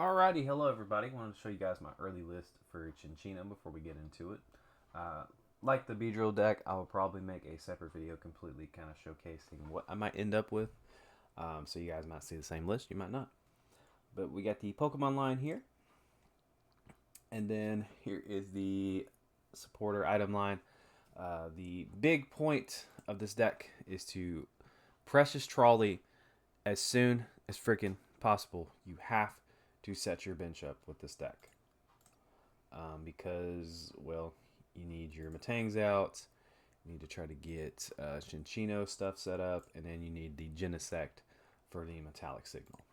Alrighty, hello everybody. I wanted to show you guys my early list for Cinccino before we get into it. Uh, like the Beedrill deck, I will probably make a separate video completely kind of showcasing what I might end up with. So you guys might see the same list, you might not. But we got the Pokemon line here. And then here is the supporter item line. The big point of this deck is to Precious Trolley as soon as freaking possible. You have to set your bench up with this deck. Because, well, you need your Matangs out, you need to try to get Cinccino stuff set up, and then you need the Genesect for the Metallic Signal.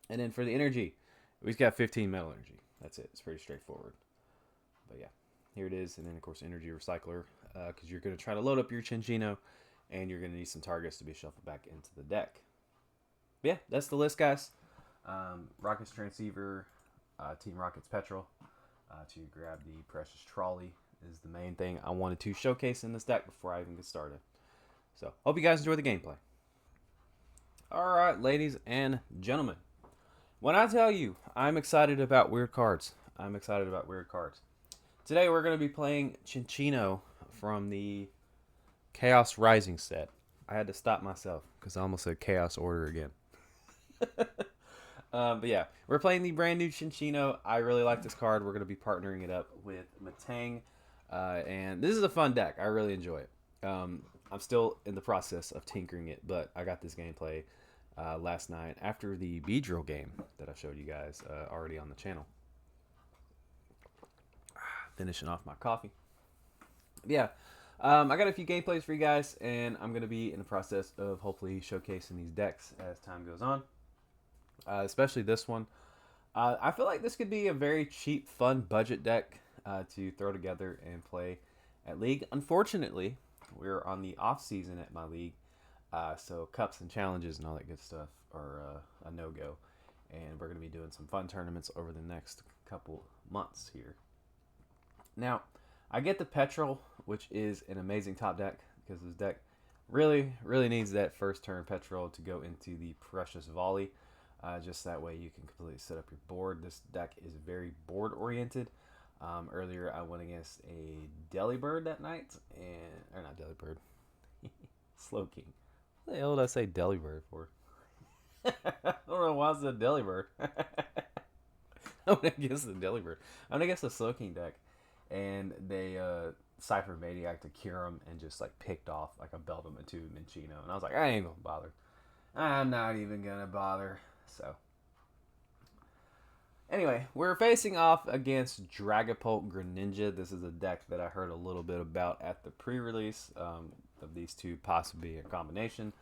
And then for the energy, we've got 15 metal energy. That's it. It's pretty straightforward. But yeah, here it is. And then, of course, Energy Recycler, because you're going to try to load up your Cinccino, and you're going to need some targets to be shuffled back into the deck. But yeah, that's the list, guys. Rockets Transceiver, Team Rockets Petrol, to grab the Precious Trolley is the main thing I wanted to showcase in this deck before I even get started. So, hope you guys enjoy the gameplay. Alright, ladies and gentlemen. When I tell you I'm excited about weird cards, I'm excited about weird cards. Today we're going to be playing Cinccino from the Chaos Rising set. I had to stop myself because I almost said Chaos Order again. But yeah, we're playing the brand new Cinccino. I really like this card. We're going to be partnering it up with Matang. And this is a fun deck. I really enjoy it. I'm still in the process of tinkering it, but I got this gameplay last night after the Beedrill game that I showed you guys already on the channel. Finishing off my coffee. Yeah, I got a few gameplays for you guys, and I'm going to be in the process of hopefully showcasing these decks as time goes on. Especially this one. I feel like this could be a very cheap, fun budget deck to throw together and play at League. Unfortunately, we're on the off season at my league, so cups and challenges and all that good stuff are a no-go. And we're going to be doing some fun tournaments over the next couple months here. Now, I get the Petrol, which is an amazing top deck, because this deck really needs that first turn Petrol to go into the Precious Volley. Just that way you can completely set up your board. This deck is very board oriented. Earlier I went against a Delibird that night, or not Delibird, Slowking. What the hell did I say Delibird for? I don't know why I said Delibird. I'm gonna guess the Delibird. I'm gonna guess the Slowking deck, and they Cypher Maniac to cure him and just like picked off like a Beldum and two Minccino, and I was like, I ain't gonna bother. I'm not even gonna bother. So, anyway, we're facing off against Dragapult Greninja. This is a deck that I heard a little bit about at the pre-release of these two possibly a combination.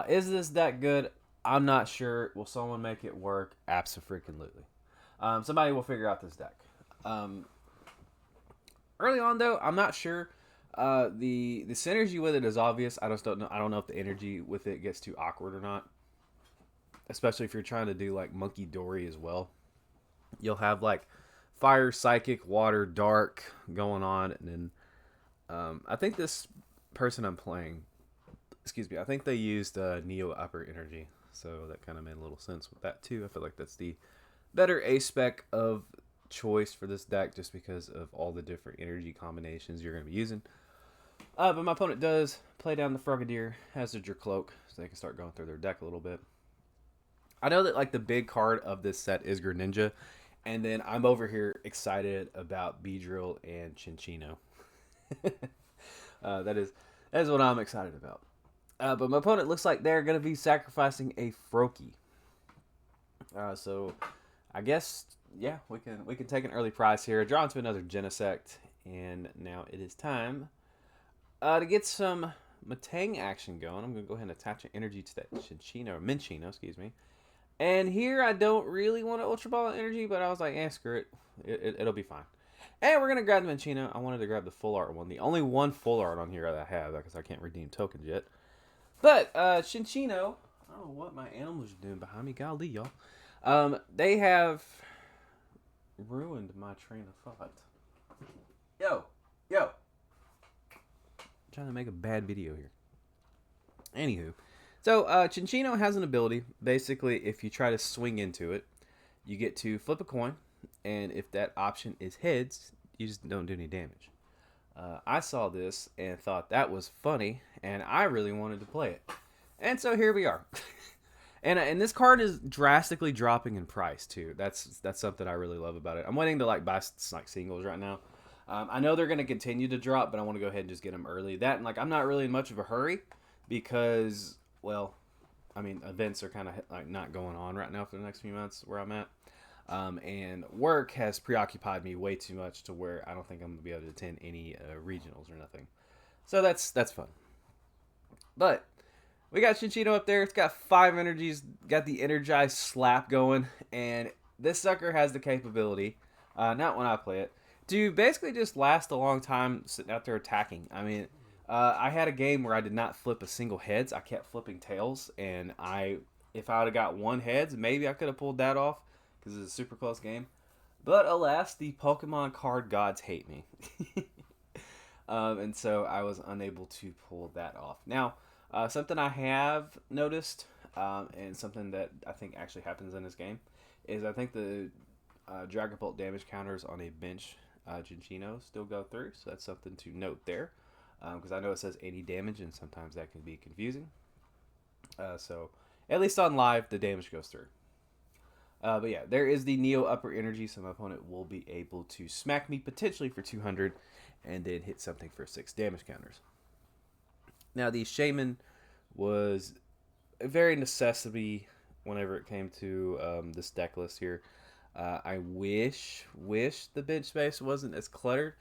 Is this deck good? I'm not sure. Will someone make it work? Abso-freaking-lutely. Somebody will figure out this deck. Early on, though, I'm not sure. The synergy with it is obvious. I just don't know. I don't know if the energy with it gets too awkward or not. Especially if you're trying to do like Monkey Dory as well. You'll have like fire, psychic, water, dark going on, and then I think this person I'm playing, I think they used Neo Upper Energy, so that kind of made a little sense with that too. I feel like that's the better A-spec of choice for this deck, just because of all the different energy combinations you're going to be using. But my opponent does play down the Frogadier, Hazard Your Cloak, so they can start going through their deck a little bit. I know that like the big card of this set is Greninja, and then I'm over here excited about Beedrill and Cinccino. That is what I'm excited about. But my opponent looks like they're going to be sacrificing a Froakie. So I guess, yeah, we can take an early prize here. Draw into another Genesect, and now it is time to get some Matang action going. I'm going to go ahead and attach an energy to that Minccino, excuse me. And here I don't really want an Ultra Ball of Energy, but I was like, screw it. It'll be fine. And we're going to grab the Minccino. I wanted to grab the full art one. The only one full art on here that I have, because I can't redeem tokens yet. But Cinccino, I don't know what my animals are doing behind me. Golly, y'all. They have ruined my train of thought. Yo. I'm trying to make a bad video here. Anywho. So, Cinccino has an ability. Basically, if you try to swing into it, you get to flip a coin, and if that option is heads, you just don't do any damage. I saw this and thought that was funny, and I really wanted to play it. And so here we are. And this card is drastically dropping in price too. That's something I really love about it. I'm waiting to like buy like singles right now. I know they're going to continue to drop, but I want to go ahead and just get them early. That and like I'm not really in much of a hurry because, well, I mean events are kind of like not going on right now for the next few months where I'm at. And work has preoccupied me way too much to where I don't think I'm going to be able to attend any regionals or nothing. So that's fun. But we got Cinccino up there. It's got 5 energies, got the energized slap going, and this sucker has the capability, not when I play it, to basically just last a long time sitting out there attacking. I mean, I had a game where I did not flip a single heads. I kept flipping tails, and if I would have got 1 heads, maybe I could have pulled that off because it's a super close game. But alas, the Pokemon card gods hate me. And so I was unable to pull that off. Now, something I have noticed, and something that I think actually happens in this game, is I think the Dragapult damage counters on a bench Cinccino still go through. So that's something to note there. Because I know it says 80 damage, and sometimes that can be confusing. So at least on live, the damage goes through. But yeah, there is the Neo Upper Energy, so my opponent will be able to smack me potentially for 200 and then hit something for 6 damage counters. Now, the Shaman was a very necessity whenever it came to this deck list here. I wish the bench space wasn't as cluttered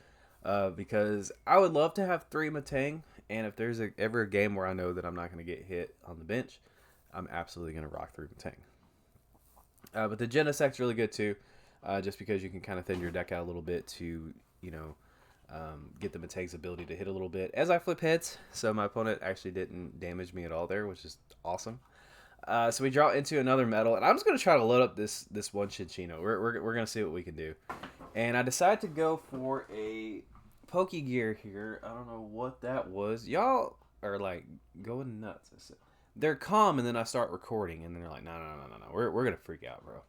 because I would love to have 3 Matang, and if there's ever a game where I know that I'm not going to get hit on the bench, I'm absolutely going to rock 3 Matang. But the Genesect's really good too, just because you can kind of thin your deck out a little bit to, get the Matang's ability to hit a little bit as I flip heads. So my opponent actually didn't damage me at all there, which is awesome. So we draw into another metal, and I'm just going to try to load up this one Cinccino. We're going to see what we can do. And I decided to go for a Pokegear here. I don't know what that was. Y'all are like going nuts. They're calm, and then I start recording, and then they're like, no. We're going to freak out, bro.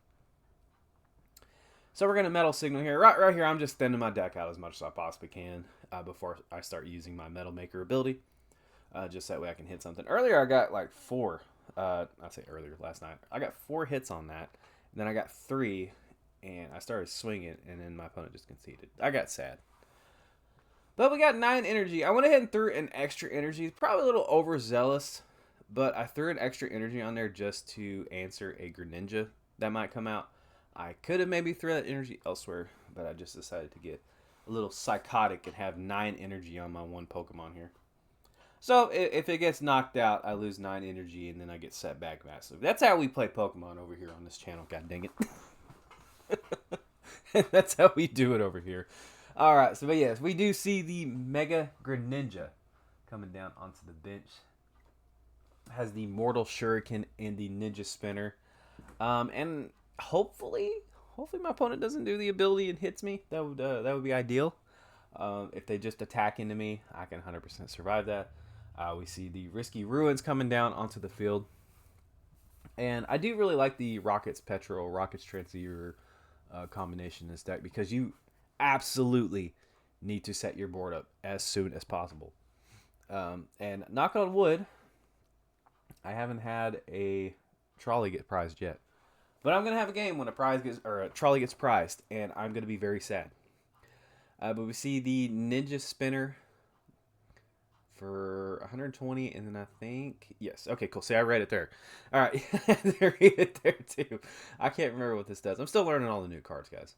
So we're going to Metal Signal here. Right here, I'm just thinning my deck out as much as I possibly can before I start using my Metal Maker ability. Just that way I can hit something. Earlier, I got like 4. I say earlier, last night. I got 4 hits on that. And then I got 3, and I started swinging, and then my opponent just conceded. I got sad. But we got 9 energy. I went ahead and threw an extra energy. Probably a little overzealous. But I threw an extra energy on there just to answer a Greninja that might come out. I could have maybe threw that energy elsewhere, but I just decided to get a little psychotic and have 9 energy on my one Pokemon here. So if it gets knocked out, I lose 9 energy, and then I get set back massive. That's how we play Pokemon over here on this channel, god dang it. That's how we do it over here. Alright, so but yes, we do see the Mega Greninja coming down onto the bench. Has the Mortal Shuriken and the Ninja Spinner. And hopefully my opponent doesn't do the ability and hits me. That would be ideal. If they just attack into me, I can 100% survive that. We see the Risky Ruins coming down onto the field. And I do really like the Rockets Petrol, Rockets Transceiver combination in this deck because you absolutely need to set your board up as soon as possible. And knock on wood, I haven't had a trolley get prized yet. But I'm going to have a game when a trolley gets prized, and I'm going to be very sad. But we see the Ninja Spinner for 120, and then I think, yes, okay, cool. See, I read it there. All right, read it there too. I can't remember what this does. I'm still learning all the new cards, guys.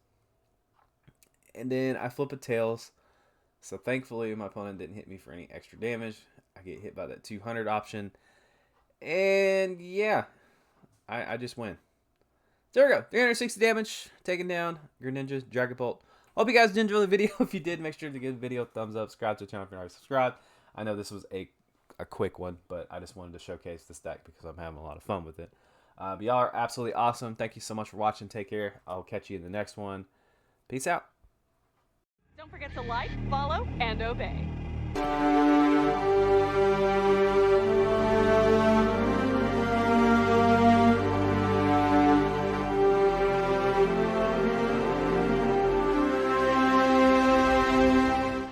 And then I flip a Tails. So thankfully, my opponent didn't hit me for any extra damage. I get hit by that 200 option. And yeah, I just win. So there we go. 360 damage. Taken down. Greninja, Dragapult. Hope you guys enjoyed the video. If you did, make sure to give the video a thumbs up. Subscribe to the channel if you're not already subscribed. I know this was a quick one, but I just wanted to showcase this deck because I'm having a lot of fun with it. But y'all are absolutely awesome. Thank you so much for watching. Take care. I'll catch you in the next one. Peace out. Don't forget to like, follow, and obey.